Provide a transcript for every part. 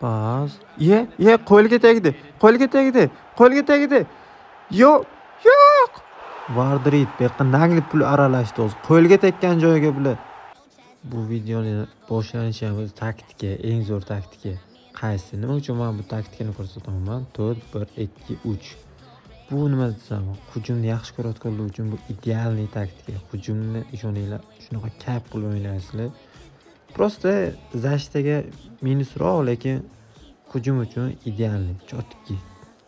Pas. Qo'lga tegdi. Qo'lga tegdi. Qo'lga tegdi. Yo'q. Vardrid bu yoqqa nagli pul aralashdi o'zi. Qo'lga tekkan joyiga bular. Bu videoning boshlanishi ham o'zi taktika, eng zo'r taktika. Qaysi? Nima uchun men bu taktikani ko'rsataman? 4 1 2 3. Bu nima desam, hujumni yaxshi ko'rayotganlar uchun bu idealniy taktika. Hujumni ishoninglar, shunaqa kayf qilib o'ynaysizlar. Просто защитаga minusroq, lekin hujum uchun idealniy, chotki.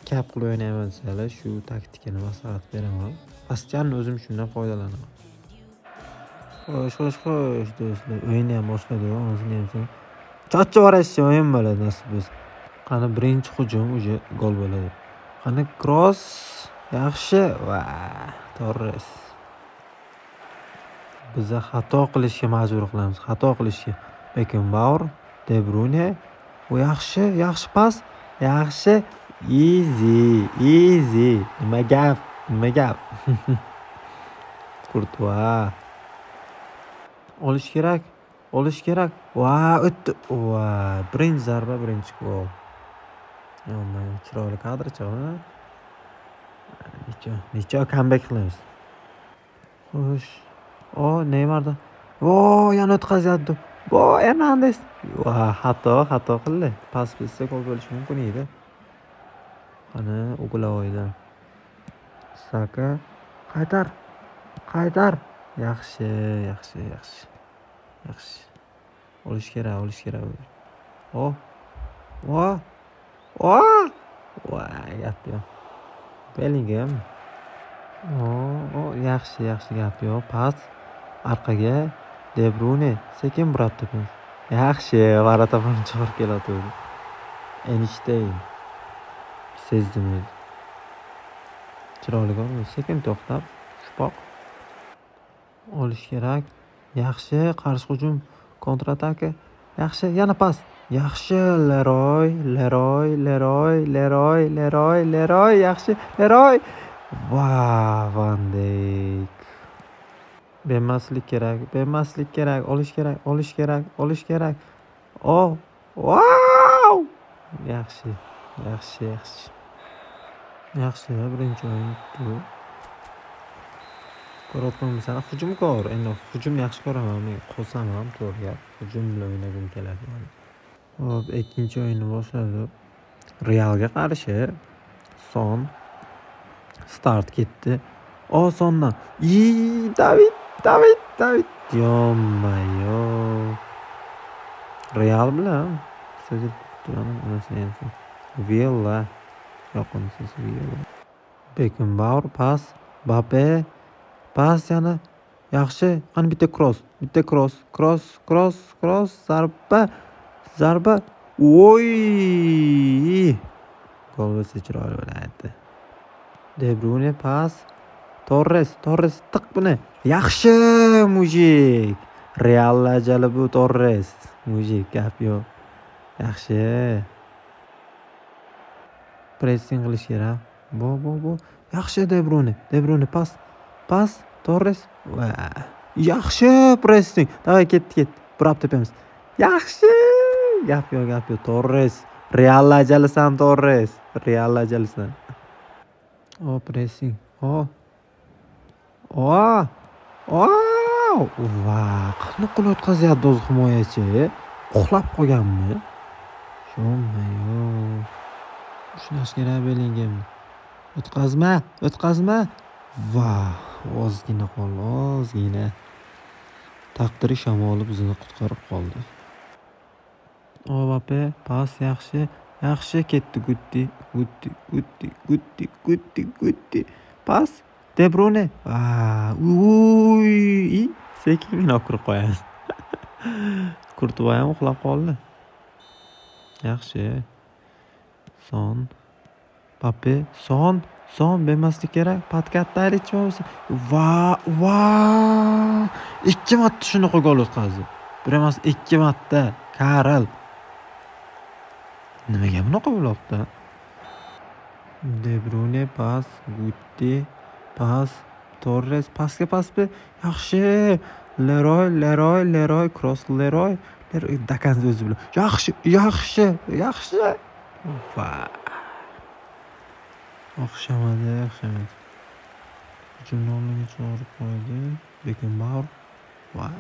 Kayf qilib o'ynayman desalar, shu taktikani maslahat beraman. Astian o'zim shundan foydalanaman. Xo'sh do'stlar, o'yinni ham boshladi. O'zini ham cho'chcha varashchi o'yin bo'ladi nasib bo'lsa. Qani birinchi hujum uje gol bo'ladi. Qani cross yaxshi va Torres. Biz xato qilishga majbur qilamiz. Xato qilishga. Beckenbauer, De Bruyne. U yaxshi pas. Yaxshi. Easy. Nima gap? Courtois. Olish kerak. Va, o'tdi. Va, birinchi zarba, birinchi gol. Yo'q, chiroyli kadrcha. Necha comeback qilamiz. Xo'sh. Neymarda. Yana o'tqazyapti. Hernandez. Xato qildi. Pas bersa gol bo'lishi mumkin edi. Qani, Uglovoydan. Saka qaytar. Yaxshi. Olish kerak. Gap yo'q. Bellingham. Yaxshi gap yo'q. Pas orqaga De Bruyne sekin burabdi. Yaxshi, varatafon chiqarib kelayotdi. Einstein. Sezdim. Chiroyli gol. Sekin to'xtab, shupoq. Olish kerak. Yaxshi, qarshi hujum, kontrataka. Yaxshi, yana pas. Yaxshi, Leroy. Yaxshi, Leroy. Van Dijk. Bermaslik kerak. Olish kerak. Wow! Yaxshi. Birinchi o'yin bu. Ko'rayotganman, hujumkor. Endi hujum yaxshi ko'raman. Men qo'sam ham to'g'ri. Hujum bilan o'ynagim keladi. Hop, ikkinchi o'yinni boshladi. Realga qarshi Son start ketdi. Sondan. David. Yo. Real bilan Villa. Yoqimsiz Villa. Beckenbauer pas. Mbappe pas yana. Yaxshi. Qani bitta cross. Zarba. Gol bo'lsa chiroyli bo'lardi. De Bruyne pas. Torres tiq buni. Yaxshi mujik. Real ajali bu Torres. Mujik gap yo'q. Yaxshi. Pressing qilish kerak. Bu. Yaxshi De Bruyne pas. Torres. Yaxshi pressing. Davay ketdi. Burab tepamiz. Yaxshi. Gap yo'q. Torres. Real ajalisan Torres. Pressing. Qani qo'l o'tqazyapti o'zi himoyachi. Uxlab qolganmi? Sho'mayo. Shunash kerak Bellingham. O'tqazma. Ozgina qoldi. Taqdiri shamoli bizni qutqarib qoldi. Mbappe pas yaxshi ketdi. Gutti. Pas De Bruyne. Sekingina kirib qo'yamiz. Courtois ham uxlab qoldi. Yaxshi. Son. Mbappe. Son bermaslik kerak. Patkattalik bo'lsa. Ikki marta shunaqa gol o'tkazdi. Bir emas, ikki marta. Karl. Nimaga bunaqa bo'lyapti? De Bruyne pas, Gutti pas, Torres pasga pas. Yaxshi. Leroy cross. Bir Dakan o'zi bilan. Yaxshi. Va. O'xshamadi. Hujumni oldiga chiqarib qo'ydi. Beckenbauer. Va.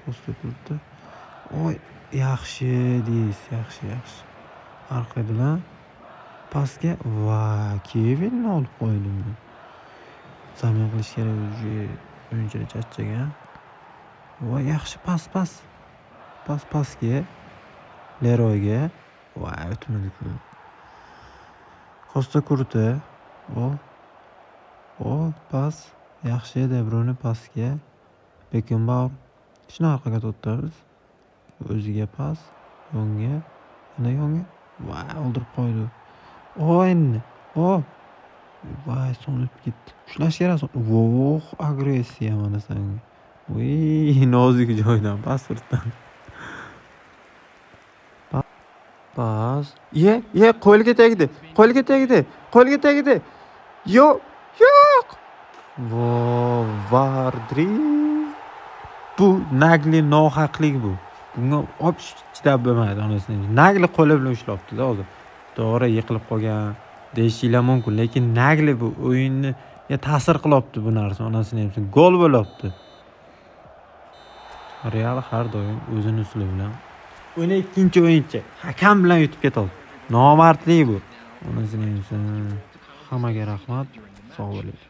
Posta turibdi. Oy, yaxshi deysiz, yaxshi. Orqadan pasga va Kevinni olib qo'ydim. Zamin qilish kerak o'yinchilar charchagan. Va yaxshi pas. Pasga Leroyga va o'tmadi. Costa Kurta. O pas yaxshi De Bruyne pasga Beckenbauer ishni orqaga to'xtamiz. O'ziga pas, yonga, va oldirib qo'ydi. O'yinni. Voy, sonib ketdi. Ushlash kerak. Voh, agressiya mana senga. Voy, nozik joydan pasportdan. Pas. Qo'lga tegdi. Yo'q. Vardri. Bu Nagli nohaqlik bu. Bunga chidab bo'lmaydi onasining. Nagli qo'li bilan ushlabdi-da hozir. To'g'ri yiqilib qolgan deyishinglar mumkin, lekin Nagli bu o'yinni ta'sir qilyapti bu narsa onasining ham. Gol bo'lyapti. Real har doim o'zining uslubi bilan 12-o'yinchi hakam bilan yutib ketadi. Nomardlik bu. Onasining hammaga rahmat. Sog' bo'ling.